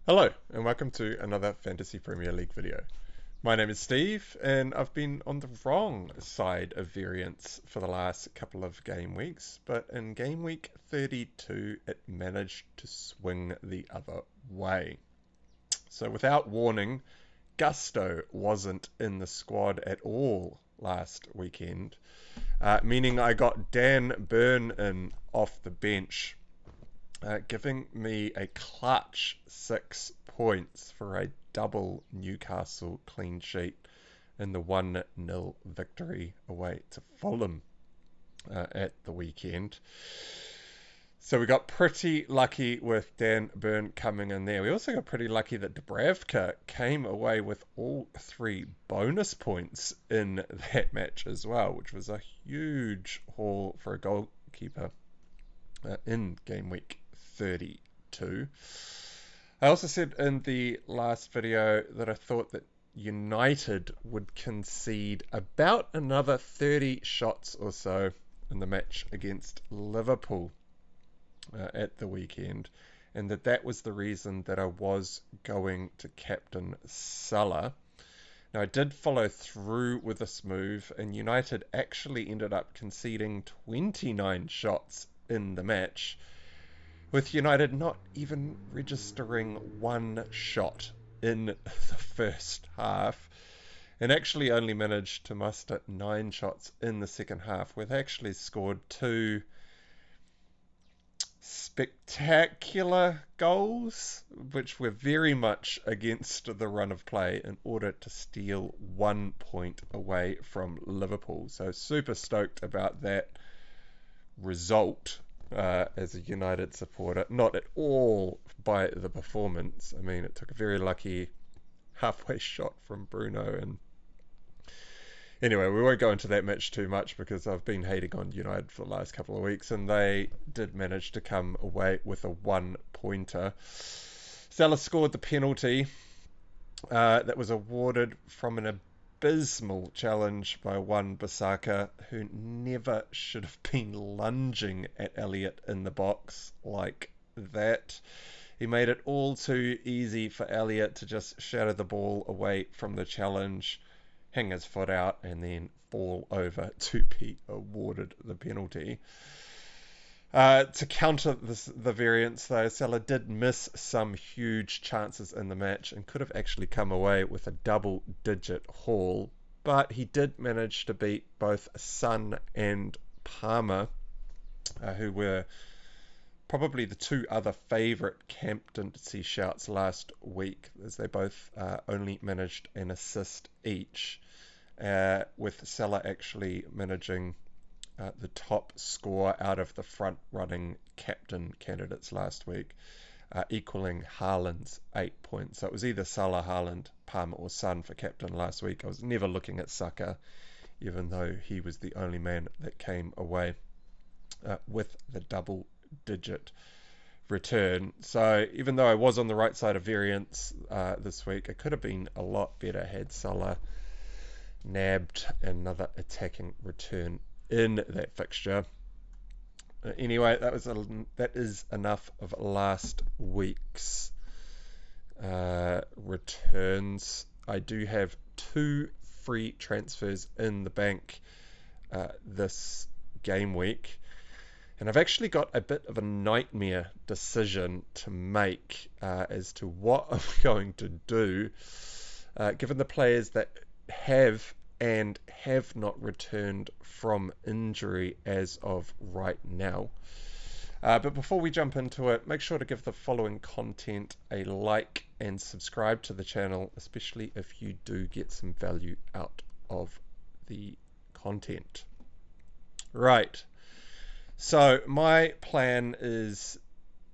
Hello, and welcome to another Fantasy Premier League video. My name is Steve, and I've been on the wrong side of variance for the last couple of game weeks, but in game week 32, it managed to swing the other way. So without warning, Gusto wasn't in the squad at all last weekend, meaning I got Dan Burn in off the bench, giving me a clutch 6 points for a double Newcastle clean sheet in the 1-0 victory away to Fulham at the weekend. So we got pretty lucky with Dan Burn coming in there. We also got pretty lucky that Dubravka came away with all 3 bonus points in that match as well, which was a huge haul for a goalkeeper in game week 32. I also said in the last video that I thought that United would concede about another 30 shots or so in the match against Liverpool at the weekend, and that was the reason that I was going to captain Salah. Now, I did follow through with this move, and United actually ended up conceding 29 shots in the match, with United not even registering one shot in the first half, and actually only managed to muster 9 shots in the second half, where they actually scored 2 spectacular goals, which were very much against the run of play in order to steal 1 point away from Liverpool. So super stoked about that result as a United supporter. Not at all by the performance. I mean, it took a very lucky halfway shot from Bruno. And anyway, we won't go into that match too much because I've been hating on United for the last couple of weeks, and they did manage to come away with a 1-pointer. Salah scored the penalty that was awarded from an abysmal challenge by Wan-Bissaka, who never should have been lunging at Elliott in the box like that. He made it all too easy for Elliott to just shatter the ball away from the challenge, hang his foot out, and then fall over to be awarded the penalty. To counter the variance, though, Salah did miss some huge chances in the match and could have actually come away with a double-digit haul, but he did manage to beat both Son and Palmer, who were probably the 2 other favourite captaincy shouts last week, as they both only managed an assist each, with Salah actually managing the top score out of the front-running captain candidates last week, equaling Haaland's 8 points. So it was either Salah, Haaland, Palmer or Son for captain last week. I was never looking at Saka, even though he was the only man that came away with the double-digit return. So even though I was on the right side of variance this week, it could have been a lot better had Salah nabbed another attacking return in that fixture. Anyway, that is enough of last week's returns. I do have 2 free transfers in the bank this game week, and I've actually got a bit of a nightmare decision to make as to what I'm going to do, given the players that have and have not returned from injury as of right now. But before we jump into it, make sure to give the following content a like and subscribe to the channel, especially if you do get some value out of the content. Right, so my plan is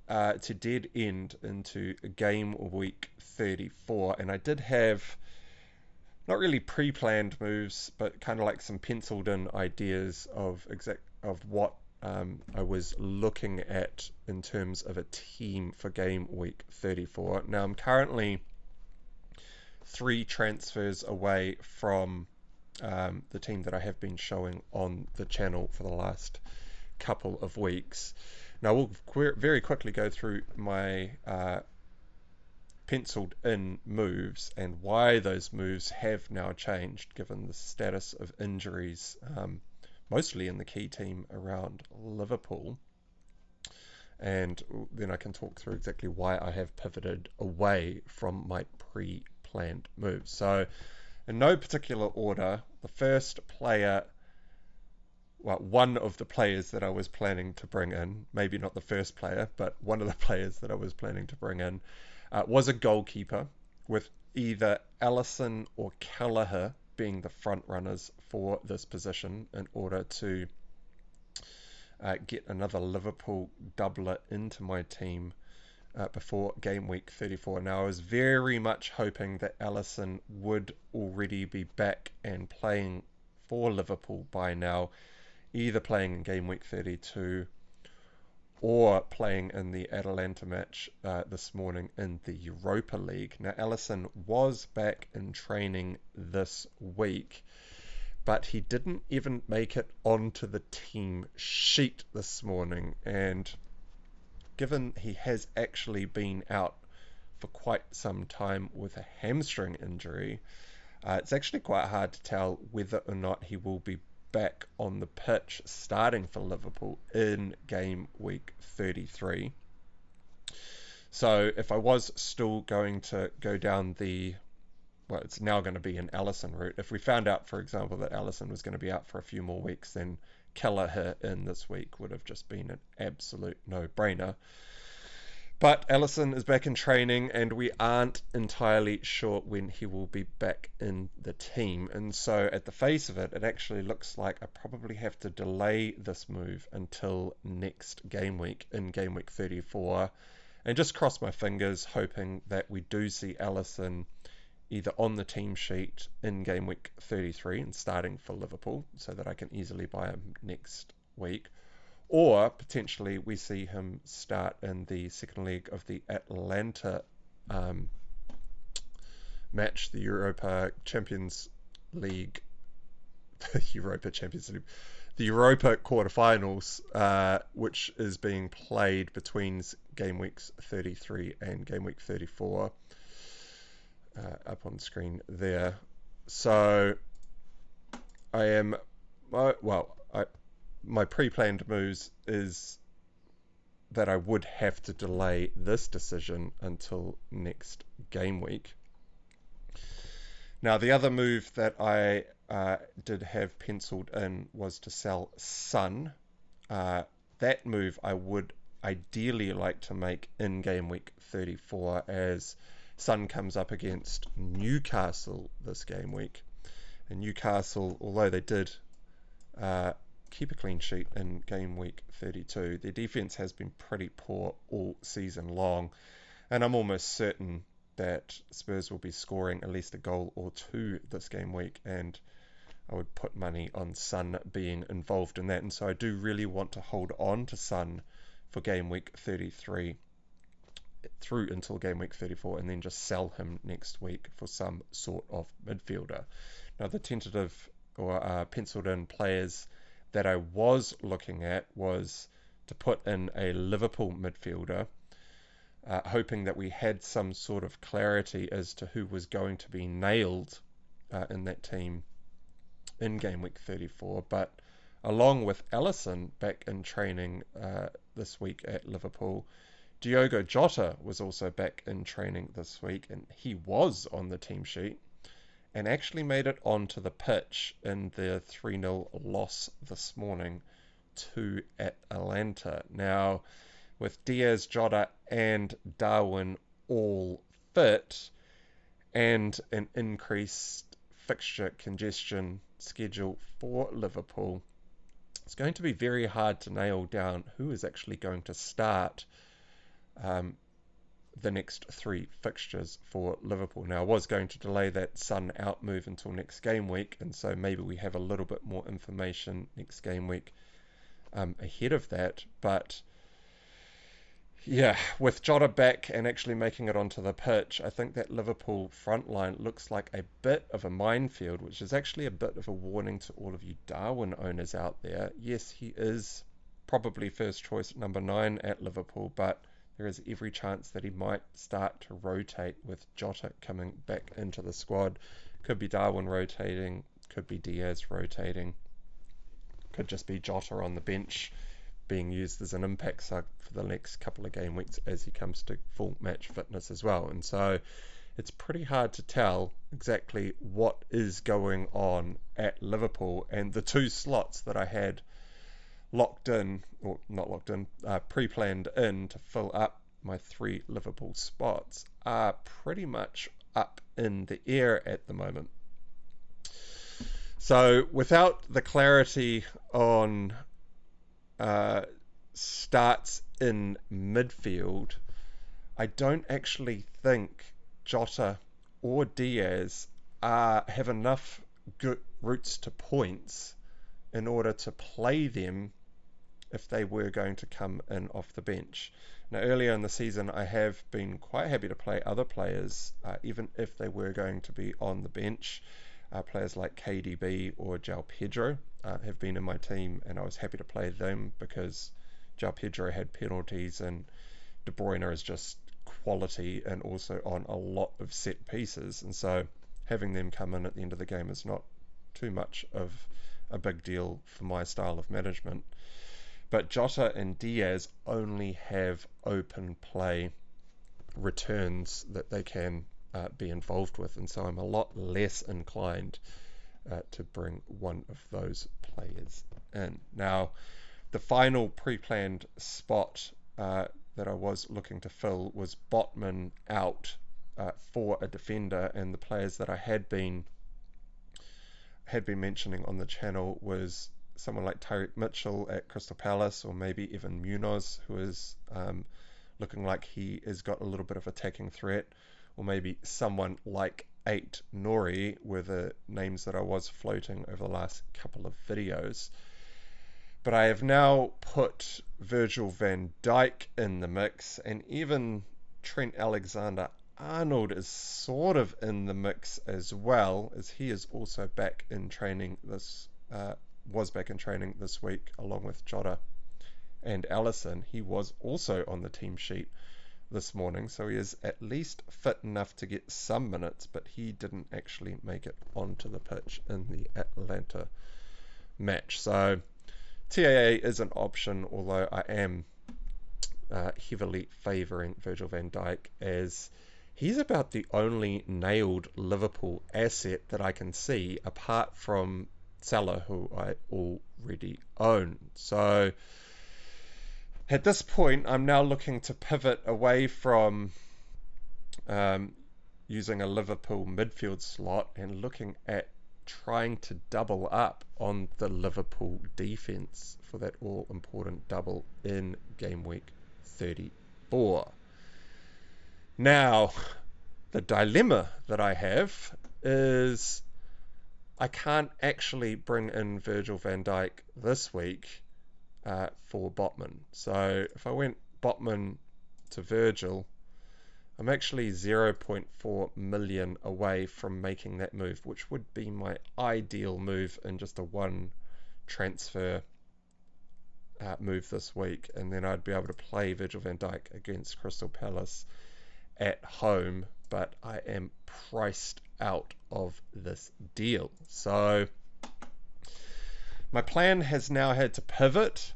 to dead end into game week 34, and I did have not really pre-planned moves, but kind of like some penciled in ideas of what I was looking at in terms of a team for game week 34. Now I'm currently 3 transfers away from the team that I have been showing on the channel for the last couple of weeks. Now we'll very quickly go through my penciled in moves and why those moves have now changed given the status of injuries, mostly in the key team around Liverpool. And then I can talk through exactly why I have pivoted away from my pre-planned moves. So, in no particular order, the first player, well, one of the players that I was planning to bring in, maybe not the first player, but one of the players that I was planning to bring in, was a goalkeeper, with either Allison or Kelleher being the front runners for this position in order to get another Liverpool doubler into my team before game week 34. Now, I was very much hoping that Allison would already be back and playing for Liverpool by now, either playing in game week 32 or playing in the Atalanta match this morning in the Europa League. Now, Allison was back in training this week, but he didn't even make it onto the team sheet this morning. And given he has actually been out for quite some time with a hamstring injury, it's actually quite hard to tell whether or not he will be back on the pitch starting for Liverpool in game week 33. So if I was still going to go down the, well, it's now going to be an Allison route. If we found out, for example, that Allison was going to be out for a few more weeks, then Kelleher in this week would have just been an absolute no-brainer. But Allison is back in training, and we aren't entirely sure when he will be back in the team. And so at the face of it, it actually looks like I probably have to delay this move until next game week, in game week 34, and just cross my fingers, hoping that we do see Allison either on the team sheet in game week 33 and starting for Liverpool so that I can easily buy him next week, or potentially we see him start in the second leg of the Atalanta match, the Europa Champions League, the Europa quarterfinals, which is being played between game weeks 33 and game week 34. Up on screen there. So I am, my pre-planned moves is that I would have to delay this decision until next game week. Now, the other move that I did have penciled in was to sell Son. That move I would ideally like to make in game week 34, as Son comes up against Newcastle this game week. And Newcastle, although they did keep a clean sheet in game week 32, their defense has been pretty poor all season long. And I'm almost certain that Spurs will be scoring at least a goal or two this game week. And I would put money on Son being involved in that. And so I do really want to hold on to Son for game week 33 through until game week 34, and then just sell him next week for some sort of midfielder. Now, the tentative or penciled in players that I was looking at was to put in a Liverpool midfielder, hoping that we had some sort of clarity as to who was going to be nailed in that team in game week 34. But along with Allison back in training this week at Liverpool, Diogo Jota was also back in training this week, and he was on the team sheet and actually made it onto the pitch in the 3-0 loss this morning to Atalanta. Now, with Diaz, Jota and Darwin all fit, and an increased fixture congestion schedule for Liverpool, it's going to be very hard to nail down who is actually going to start the next three fixtures for Liverpool. Now, I was going to delay that Son out move until next game week, and so maybe we have a little bit more information next game week ahead of that. But yeah, with Jota back and actually making it onto the pitch, I think that Liverpool front line looks like a bit of a minefield, which is actually a bit of a warning to all of you Darwin owners out there. Yes, he is probably first choice number 9 at Liverpool, but there is every chance that he might start to rotate with Jota coming back into the squad. Could be Darwin rotating, could be Diaz rotating, could just be Jota on the bench being used as an impact sub for the next couple of game weeks as he comes to full match fitness as well. And so it's pretty hard to tell exactly what is going on at Liverpool, and the two slots that I had locked in, or not locked in, pre-planned in to fill up my 3 Liverpool spots are pretty much up in the air at the moment. So without the clarity on starts in midfield, I don't actually think Jota or Diaz have enough good routes to points in order to play them if they were going to come in off the bench. Now, earlier in the season, I have been quite happy to play other players, even if they were going to be on the bench. Players like KDB or João Pedro have been in my team, and I was happy to play them because João Pedro had penalties and De Bruyne is just quality and also on a lot of set pieces. And so having them come in at the end of the game is not too much of a big deal for my style of management. But Jota and Diaz only have open play returns that they can be involved with, and so I'm a lot less inclined to bring one of those players in. Now, the final pre-planned spot that I was looking to fill was Botman out for a defender, and the players that I had been mentioning on the channel was someone like Tyreek Mitchell at Crystal Palace, or maybe even Munoz, who is looking like he has got a little bit of attacking threat, or maybe someone like 8 Nori were the names that I was floating over the last couple of videos. But I have now put Virgil van Dijk in the mix, and even Trent Alexander-Arnold is sort of in the mix as well, as he is also back in training was back in training this week along with Jota and Alisson. He was also on the team sheet this morning, so he is at least fit enough to get some minutes, but he didn't actually make it onto the pitch in the Atlanta match. So TAA is an option, although I am heavily favouring Virgil van Dijk, as he's about the only nailed Liverpool asset that I can see apart from Salah, who I already own. So at this point, I'm now looking to pivot away from using a Liverpool midfield slot and looking at trying to double up on the Liverpool defence for that all-important double in game week 34. Now, the dilemma that I have is I can't actually bring in Virgil van Dijk this week for Botman. So if I went Botman to Virgil, I'm actually 0.4 million away from making that move, which would be my ideal move in just a one transfer move this week, and then I'd be able to play Virgil van Dijk against Crystal Palace at home, but I am priced out of this deal. So my plan has now had to pivot,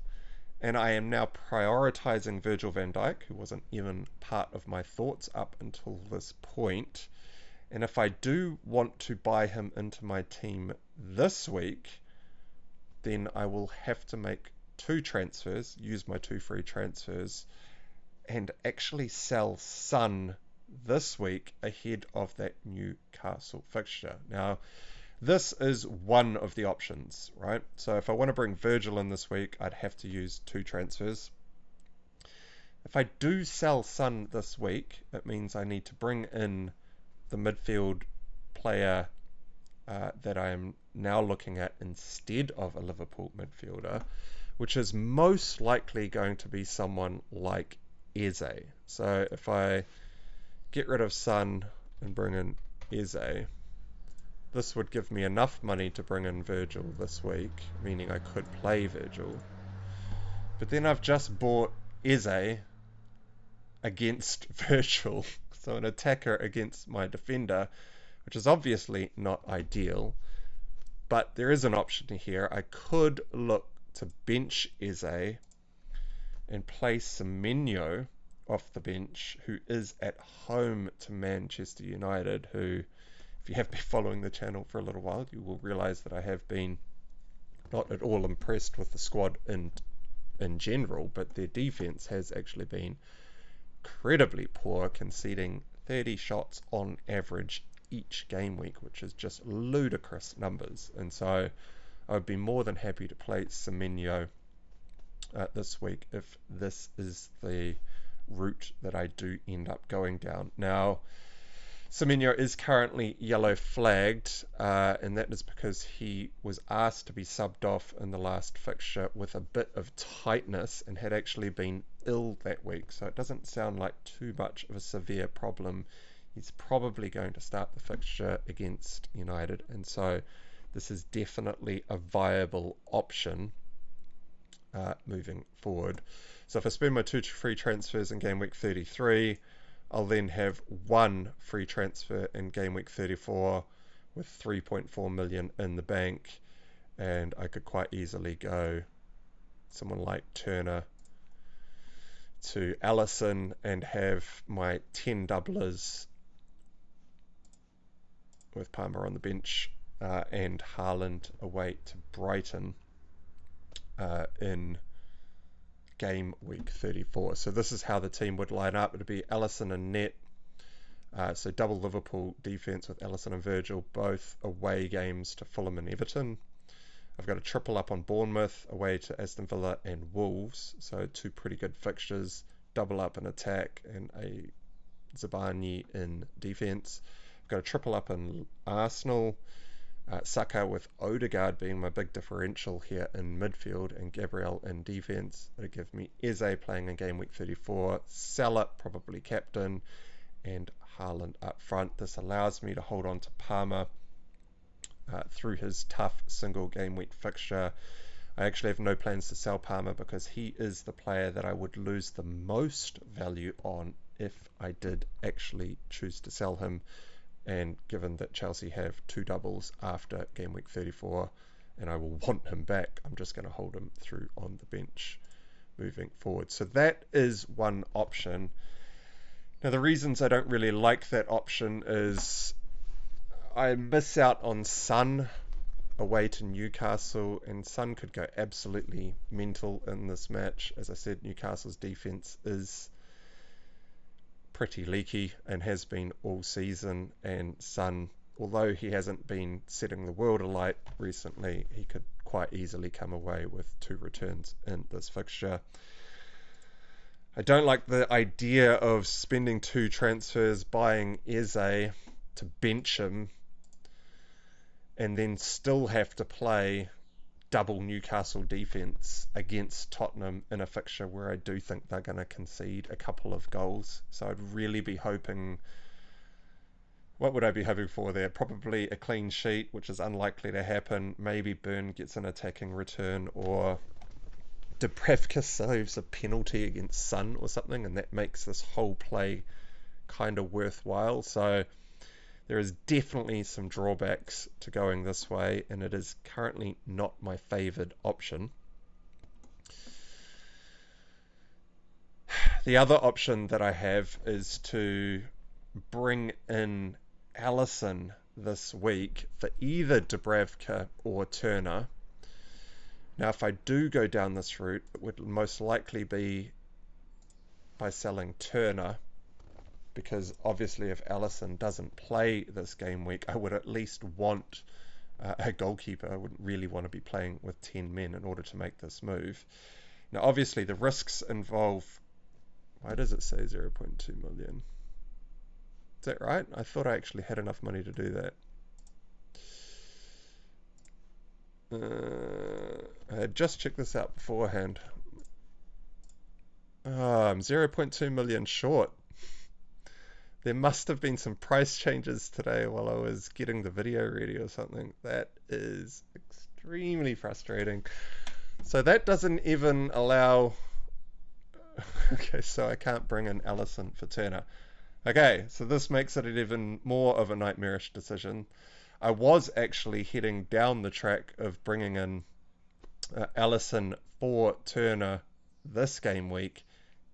and I am now prioritizing Virgil van Dijk, who wasn't even part of my thoughts up until this point. And if I do want to buy him into my team this week, then I will have to make 2 transfers, use my 2 free transfers, and actually sell Son this week ahead of that Newcastle fixture. Now, this is one of the options, right? So if I want to bring Virgil in this week, I'd have to use 2 transfers. If I do sell Son this week, it means I need to bring in the midfield player that I am now looking at instead of a Liverpool midfielder, which is most likely going to be someone like Eze. So if I get rid of Son and bring in Eze, this would give me enough money to bring in Virgil this week, meaning I could play Virgil. But then I've just bought Eze against Virtual, so an attacker against my defender, which is obviously not ideal. But there is an option here. I could look to bench Eze and play Semenyo off the bench, who is at home to Manchester United, who, if you have been following the channel for a little while, you will realise that I have been not at all impressed with the squad in general, but their defence has actually been incredibly poor, conceding 30 shots on average each game week, which is just ludicrous numbers. And so I would be more than happy to play Semenyo this week if this is the route that I do end up going down. Now, Semenyo is currently yellow flagged, and that is because he was asked to be subbed off in the last fixture with a bit of tightness and had actually been ill that week. So it doesn't sound like too much of a severe problem. He's probably going to start the fixture against United, and so this is definitely a viable option moving forward. So if I spend my 2 free transfers in game week 33, I'll then have 1 free transfer in game week 34 with 3.4 million in the bank, and I could quite easily go someone like Turner to Alisson and have my 10 doublers with Palmer on the bench and Haaland away to Brighton in game week 34. So this is how the team would line up. It would be Alisson and net. So double Liverpool defence with Alisson and Virgil, both away games to Fulham and Everton. I've got a triple up on Bournemouth, away to Aston Villa and Wolves. So 2 pretty good fixtures, double up in attack and a Zabani in defence. I've got a triple up in Arsenal, Saka with Odegaard being my big differential here in midfield, and Gabriel in defence. It'll give me Eze playing in game week 34, Salah probably captain, and Haaland up front. This allows me to hold on to Palmer through his tough single game week fixture. I actually have no plans to sell Palmer because he is the player that I would lose the most value on if I did actually choose to sell him. And given that Chelsea have 2 doubles after game week 34 and I will want him back, I'm just going to hold him through on the bench moving forward. So that is one option. Now the reasons I don't really like that option is I miss out on Son away to Newcastle, and Son could go absolutely mental in this match. As I said, Newcastle's defence is pretty leaky and has been all season, and Son, although he hasn't been setting the world alight recently, he could quite easily come away with 2 returns in this fixture. I don't like the idea of spending 2 transfers buying Eze to bench him and then still have to play double Newcastle defence against Tottenham in a fixture where I do think they're going to concede a couple of goals. So I'd really be hoping... What would I be hoping for there? Probably a clean sheet, which is unlikely to happen. Maybe Burn gets an attacking return, or Dubravka saves a penalty against Son or something, and that makes this whole play kind of worthwhile. So there is definitely some drawbacks to going this way, and it is currently not my favoured option. The other option that I have is to bring in Alisson this week for either Dubravka or Turner. Now, if I do go down this route, it would most likely be by selling Turner, because obviously if Alisson doesn't play this game week, I would at least want a goalkeeper. I wouldn't really want to be playing with 10 men in order to make this move. Now, obviously the risks involve... Why does it say 0.2 million? Is that right? I thought I actually had enough money to do that. I had just checked this out beforehand. I'm 0.2 million short. There must have been some price changes today while I was getting the video ready or something. That is extremely frustrating. So that doesn't even allow Okay, so I can't bring in Alisson for Turner. Okay, so this makes it an even more of a nightmarish decision. I was actually heading down the track of bringing in Alisson for Turner this game week,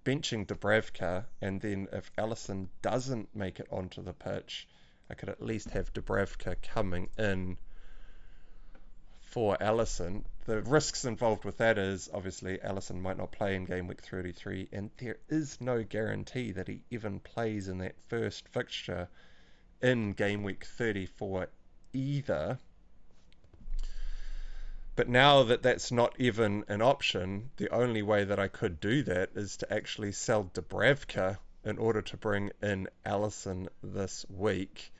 benching Dubravka, and then if Alisson doesn't make it onto the pitch, I could at least have Dubravka coming in for Alisson. The risks involved with that is obviously Alisson might not play in game week 33, and there is no guarantee that he even plays in that first fixture in game week 34 either. But now that that's not even an option, the only way that I could do that is to actually sell Dubravka in order to bring in Alisson this week.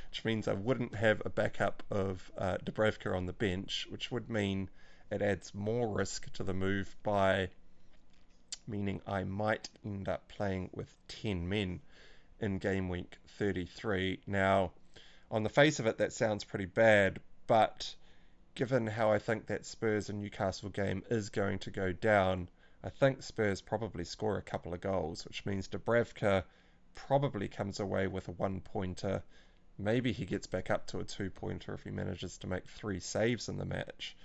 Which means I wouldn't have a backup of Dubravka on the bench, which would mean it adds more risk to the move by meaning I might end up playing with 10 men in game week 33. Now, on the face of it, that sounds pretty bad, but given how I think that Spurs and Newcastle game is going to go down, I think Spurs probably score a couple of goals, which means Dubravka probably comes away with a 1-pointer. Maybe he gets back up to a 2-pointer if he manages to make 3 saves in the match.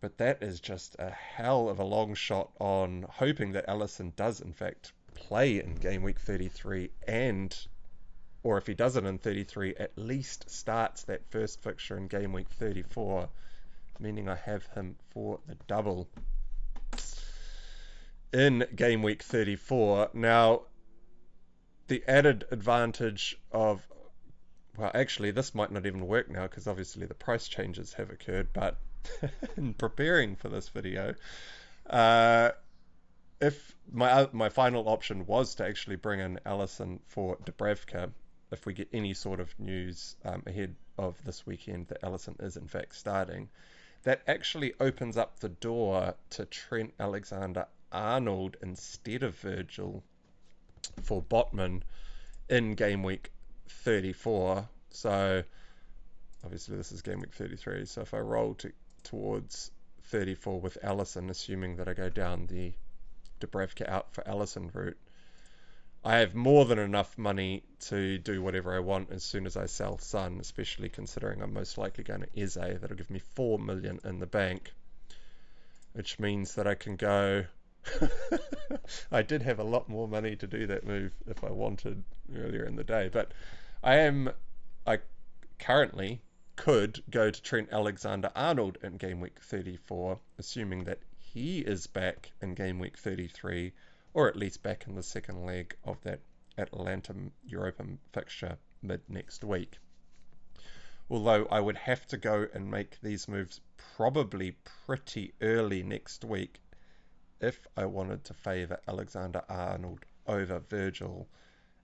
But that is just a hell of a long shot on hoping that Alisson does in fact play in game week 33 or if he does it in 33, at least starts that first fixture in game week 34, meaning I have him for the double in game week 34. Now, the added advantage of, well, actually, this might not even work now because obviously the price changes have occurred, but in preparing for this video, if my final option was to actually bring in Alisson for Dubravka, if we get any sort of news ahead of this weekend that Alisson is in fact starting, that actually opens up the door to Trent Alexander-Arnold instead of Virgil for Botman in game week 34. So obviously this is game week 33, so if I roll towards 34 with Alisson, assuming that I go down the Dubravka out for Alisson route, I have more than enough money to do whatever I want as soon as I sell Son, especially considering I'm most likely going to Eze. That'll give me 4 million in the bank, which means that I can go. I did have a lot more money to do that move if I wanted earlier in the day, but I currently could go to Trent Alexander-Arnold in game week 34, assuming that he is back in game week 33, or at least back in the second leg of that Atlanta Europa fixture mid next week. Although I would have to go and make these moves probably pretty early next week if I wanted to favour Alexander-Arnold over Virgil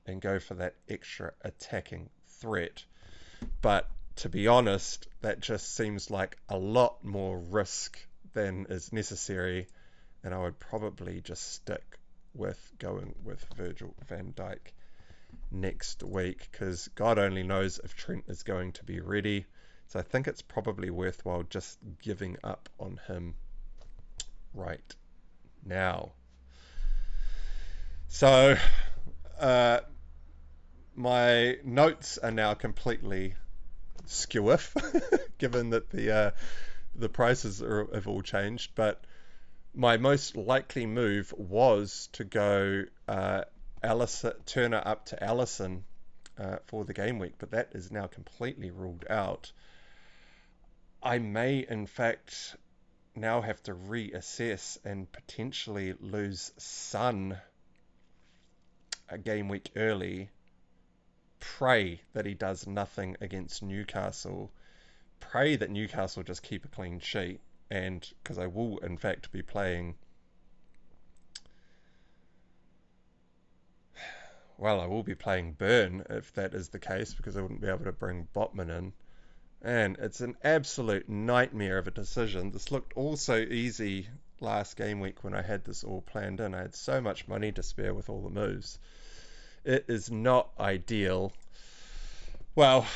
and go for that extra attacking threat. But to be honest, that just seems like a lot more risk than is necessary, and I would probably just stick with going with Virgil van Dijk next week, because God only knows if Trent is going to be ready. So I think it's probably worthwhile just giving up on him right now. So my notes are now completely skew given that the prices have all changed, but my most likely move was to go Turner up to Alisson for the game week, but that is now completely ruled out. I may in fact now have to reassess and potentially lose Son a game week early. Pray that he does nothing against Newcastle. Pray that Newcastle just keep a clean sheet, and because I will in fact be playing, well, I will be playing Burn if that is the case, because I wouldn't be able to bring Botman in, and it's an absolute nightmare of a decision. This looked all so easy last game week when I had this all planned in. I had so much money to spare with all the moves. It is not ideal. Well,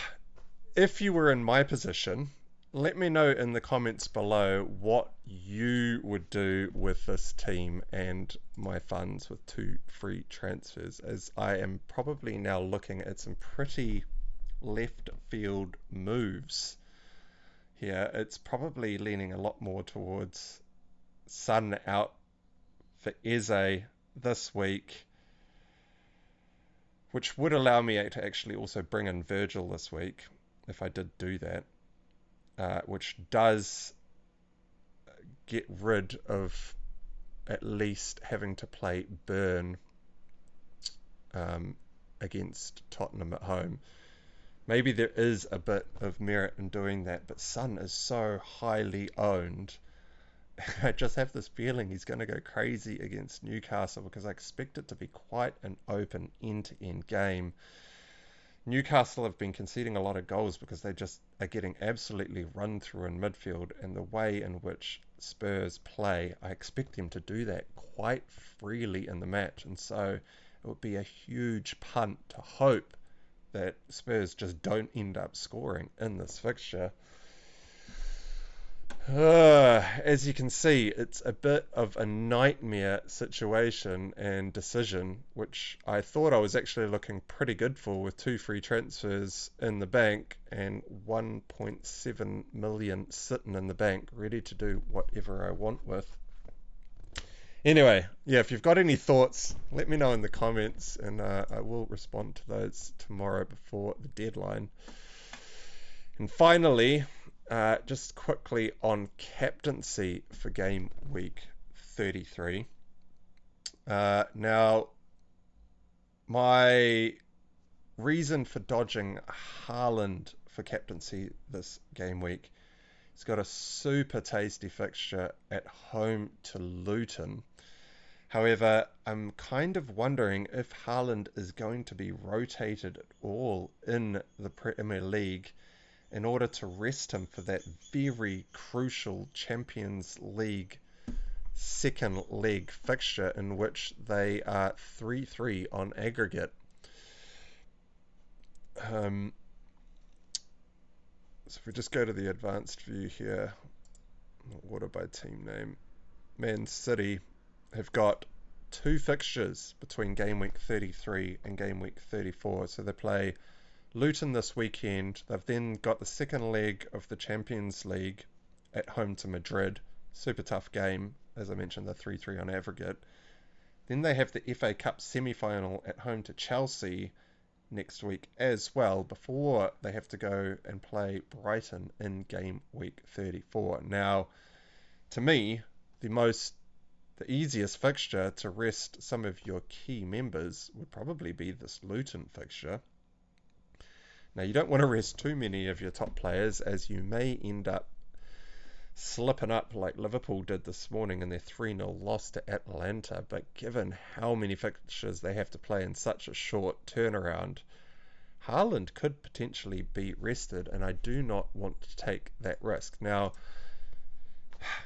if you were in my position, let me know in the comments below what you would do with this team and my funds with 2 free transfers, as I am probably now looking at some pretty left field moves here. It's probably leaning a lot more towards Son out for Eze this week, which would allow me to actually also bring in Virgil this week if I did do that, which does get rid of at least having to play Burn against Tottenham at home. Maybe there is a bit of merit in doing that, but Son is so highly owned. I just have this feeling he's going to go crazy against Newcastle because I expect it to be quite an open end-to-end game. Newcastle have been conceding a lot of goals because they just are getting absolutely run through in midfield, and the way in which Spurs play, I expect them to do that quite freely in the match, and so it would be a huge punt to hope that Spurs just don't end up scoring in this fixture. As you can see, it's a bit of a nightmare situation and decision, which I thought I was actually looking pretty good for with 2 free transfers in the bank and 1.7 million sitting in the bank, ready to do whatever I want with. Anyway, yeah, if you've got any thoughts, let me know in the comments, and I will respond to those tomorrow before the deadline. And finally, just quickly on captaincy for game week 33. Now, my reason for dodging Haaland for captaincy this game week, he's got a super tasty fixture at home to Luton. However, I'm kind of wondering if Haaland is going to be rotated at all in the Premier League in order to rest him for that very crucial Champions League second leg fixture in which they are 3-3 on aggregate. So if we just go to the advanced view here, order by team name, Man City have got 2 fixtures between game week 33 and game week 34. So they play Luton this weekend. They've then got the second leg of the Champions League at home to Madrid. Super tough game. As I mentioned, they're 3-3 on aggregate. Then they have the FA Cup semi-final at home to Chelsea next week as well, before they have to go and play Brighton in game week 34. Now, to me, the easiest fixture to rest some of your key members would probably be this Luton fixture. Now, you don't want to rest too many of your top players, as you may end up slipping up like Liverpool did this morning in their 3-0 loss to Atlanta. But given how many fixtures they have to play in such a short turnaround, Haaland could potentially be rested, and I do not want to take that risk. Now,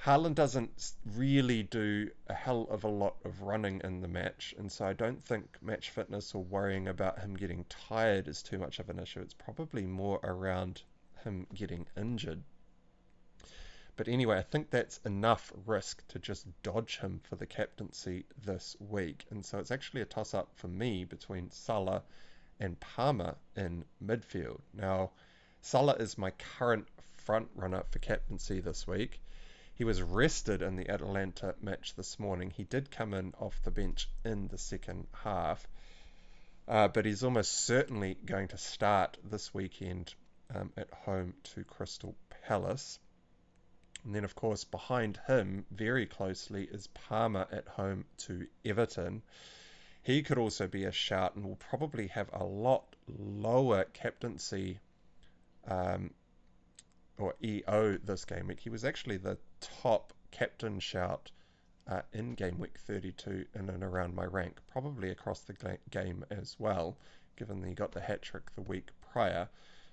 Haaland doesn't really do a hell of a lot of running in the match, and so I don't think match fitness or worrying about him getting tired is too much of an issue. It's probably more around him getting injured. But anyway, I think that's enough risk to just dodge him for the captaincy this week. And so it's actually a toss-up for me between Salah and Palmer in midfield. Now, Salah is my current front runner for captaincy this week. He was rested in the Atlanta match this morning. He did come in off the bench in the second half, but he's almost certainly going to start this weekend at home to Crystal Palace. And then, of course, behind him, very closely, is Palmer at home to Everton. He could also be a shout and will probably have a lot lower captaincy or EO this game week. He was actually the top captain shout in game week 32 in and around my rank, probably across the game as well, given that he got the hat-trick the week prior.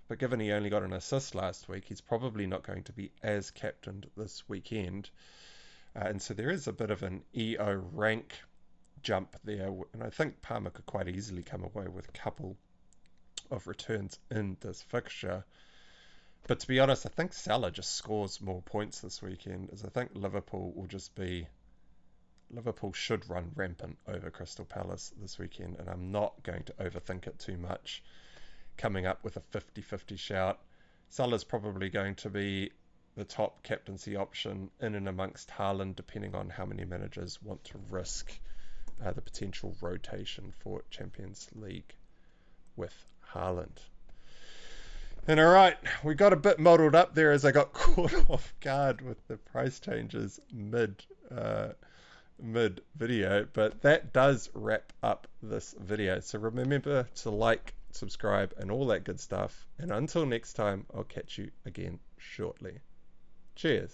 But given he only got an assist last week, he's probably not going to be as captained this weekend. And so there is a bit of an EO rank jump there. And I think Palmer could quite easily come away with a couple of returns in this fixture. But to be honest, I think Salah just scores more points this weekend, as I think Liverpool should run rampant over Crystal Palace this weekend, and I'm not going to overthink it too much. Coming up with a 50-50 shout. Salah's probably going to be the top captaincy option in and amongst Haaland, depending on how many managers want to risk the potential rotation for Champions League with Haaland. And all right, we got a bit muddled up there as I got caught off guard with the price changes mid video, but that does wrap up this video. So remember to like, subscribe, and all that good stuff. And until next time, I'll catch you again shortly. Cheers.